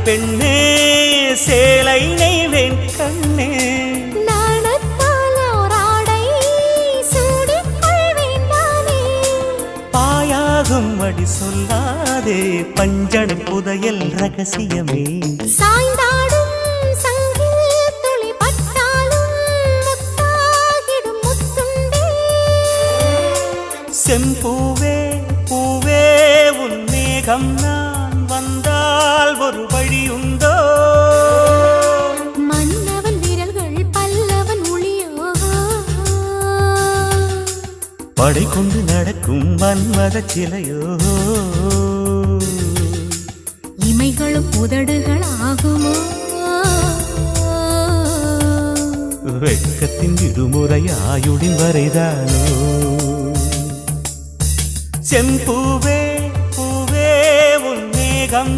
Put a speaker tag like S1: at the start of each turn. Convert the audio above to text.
S1: பெண்ணே சேலை நெய்வேன் கண்ணே பாயாகும் அடி சொல்லாதே பஞ்சணி புதையல் ரகசியமே
S2: சாய்ந்தாடும் சங்கில் துளி பட்டாலும் முத்தாகிடும் முத்துண்டே
S1: செம்பூவே பூவே உன் மேகம் நான் வந்தால் ஒரு வழியுண்டோ
S2: மன்னவன் விரல்கள் பல்லவன் ஒளியோ
S1: படை கொண்டு நடக்கும் மன்மத சிலையோ
S2: இமைகளும் உதடுகள் ஆகுமோ
S1: வெட்கத்தின் விடுமுறை ஆயுடின் வரைதானோ செம்பூவே பூவே உன் மேகம்